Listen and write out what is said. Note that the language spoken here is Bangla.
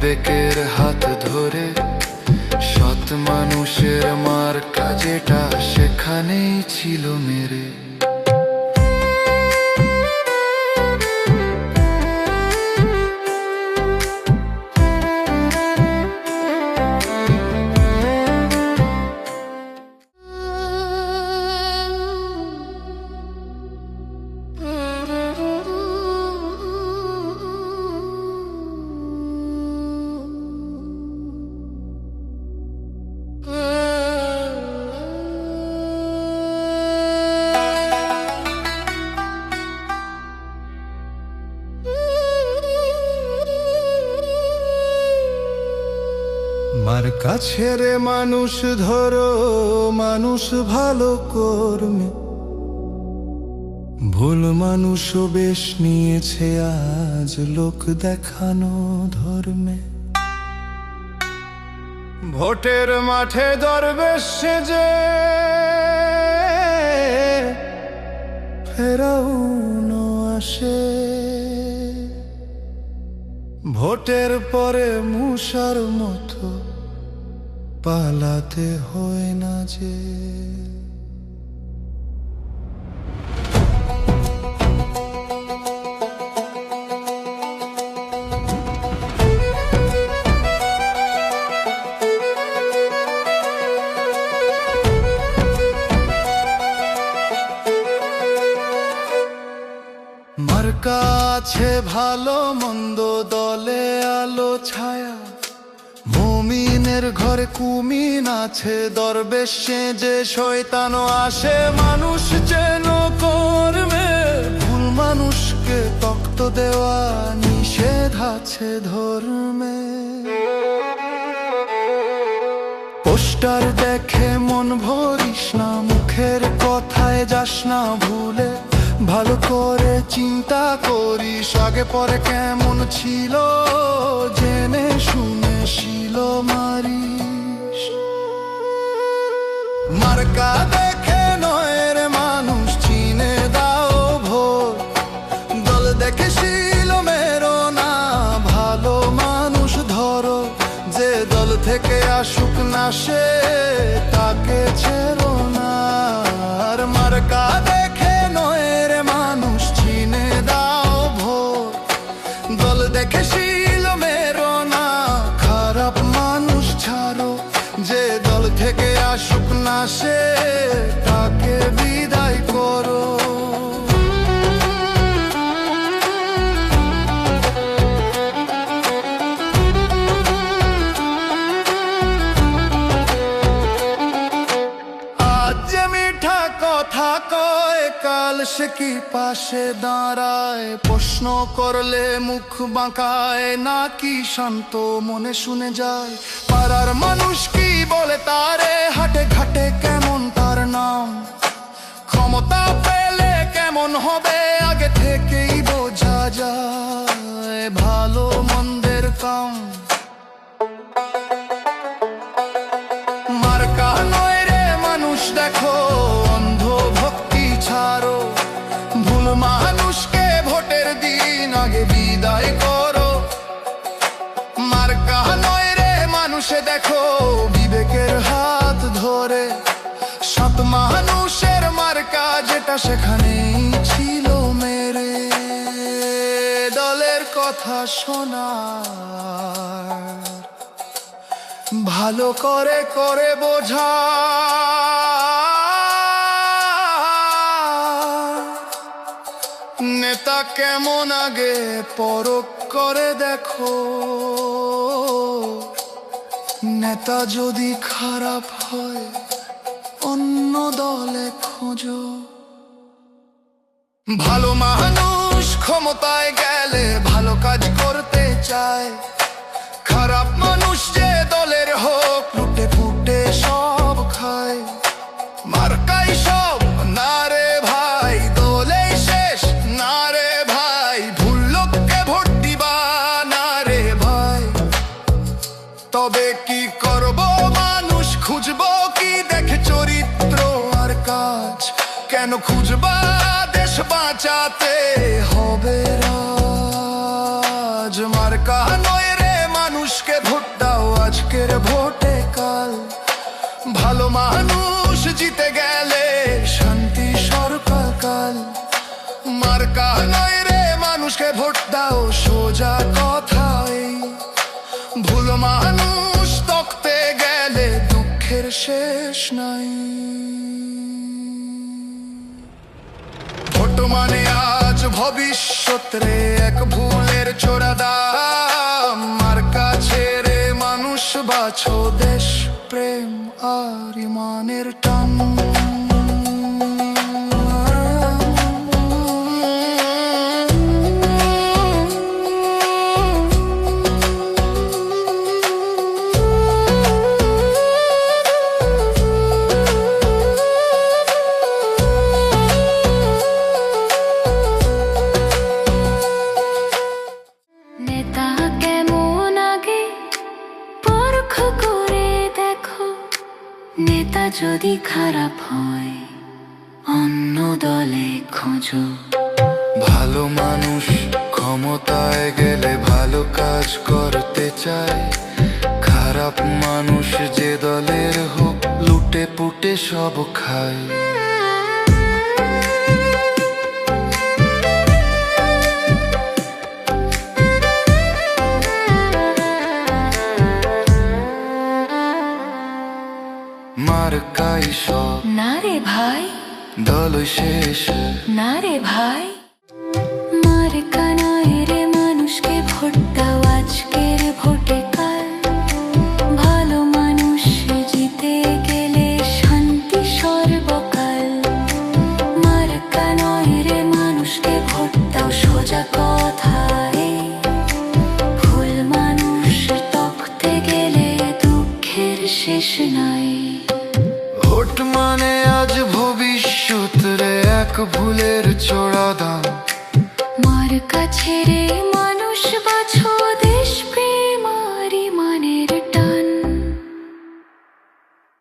বিবেকের হাত ধরে সৎ মানুষের মার্কা যেটা সেখানেই ছিল মেরে। মার্কা ছেড়ে মানুষ ধরো, মানুষ ভালো কর্মে। ভুল মানুষও বেশ নিয়েছে আজ লোক দেখানো ধর্মে। ভোটের মাঠে দরবেশ সেজে ফেরাউনও আসে, ভোটের পরে মূষার মতো পালাতে হয় না যে। মার্কা আছে ভালো মন্দ, দলে আলো ছায়া। মুমিনের ঘরে কুমিন আছে, দরবেশ সেজে শয়তানও আসে। মানুষ যেন কর্মে, ভুল মানুষকে তক্ত দেওয়া নিষেধ আছে ধর্মে। পোস্টার দেখে মন ভরিস না, মুখের কথায় যাস না ভুলে। ভালো করে চিন্তা করিস আগে পরে কেমন ছিল, জেনে শুনে শিল মারিস। মার্কা দেখে নয় রে মানুষ চিনে দাও ভোট, দল দেখে শিল মেরো না, ভালো মানুষ ধরো। যে দল থেকে আসুক না সে তাকে ছেড়ো না। আর মার্কা দেখে নয় রে মানুষ চিনে দাও ভোট, দল দেখে শিল মেরো না, খারাপ মানুষ ছাড়ো। যে দল থেকে আসুক না সে তাকে বিদায় করো। কথা কয় কাল সে কি পাশে দাঁড়ায়, প্রশ্ন করলে মুখ বাঁকায় নাকি শান্ত মনে শুনে যায়। পাড়ার মানুষ কি বলে তারে, হাটে ঘাটে কেমন তার নাম। ক্ষমতা পেলে কেমন হবে আগে থেকেই বোঝা যায়, ভালো মন্দের কাম। মার্কা নয় রে মানুষ দেখো, ভুল মানুষকে ভোটের দিন আগে বিদায় করো। মার্কা নয় রে মানুষে দেখো, বিবেকের হাত ধরে। সৎ মানুষের মার্কা যেটা সেখানেই ছিল মেরে। দলের কথা শোনার ভালো করে করে বোঝা, নেতা কেমন আগে পরখ করে দেখো। নেতা যদি খারাপ হয় অন্য দলে খোঁজো। ভালো মানুষ ক্ষমতায় গেলে ভালো কাজ করতে চায়, খারাপ মানুষ যে দলের হোক লুটে ফুটে সব খায়। মার্কাই সব না রে ভাই, দলেই শেষ না রে ভাই, ভুল লোককে ভোট দিবা না রে ভাই। তবে কি করব মানুষ খুঁজবো কি দেখে চরিত্র আর কাজ, কেন খুঁজবা দেশ বাঁচাতে হবে রাজ। মার্কা নয় রে মানুষ মানুষকে ভোট দাও আজকের ভোটে কাল। ভালো মানুষ জিতে গেলে শান্তি সরকার কাল। মার্কা নয় রে মানুষকে ভোট দাও সোজা কথা এই। ভুল মানুষ তকতে গেলে দুঃখের শেষ নাই। ভোট মানে আজ ভবিষ্যৎ রে এক ভুলের চোরা দাম। মার্কা ছেড়ে মানুষ বাছো দেশ প্রেম আর ইমানের টান। নেতা কেমন আগে পরখ করে দেখো, নেতা যদি খারাপ হয় অন্য দলে খোঁজো। ভালো মানুষ ক্ষমতায় গেলে ভালো কাজ করতে চায়। খারাপ মানুষ যে দলের হোক লুটে পুটে সব খায়। মার্কাই সব না রে ভাই, দলই শেষ। না রে ভাই, মার্কা নয় রে মানুষকে ভোট দাও আজকের ভোটে কাল। ভালো মানুষ জিতে গেলে শান্তি সর্বকাল। মার্কা নয় রে মানুষকে ভোট দাও সোজা কথা এই। ভুল মানুষ তকতে গেলে দুঃখের শেষ নাই। ভোট মানে আজ ভবিষ্যৎ রে এক ভুলের চোরা দাম।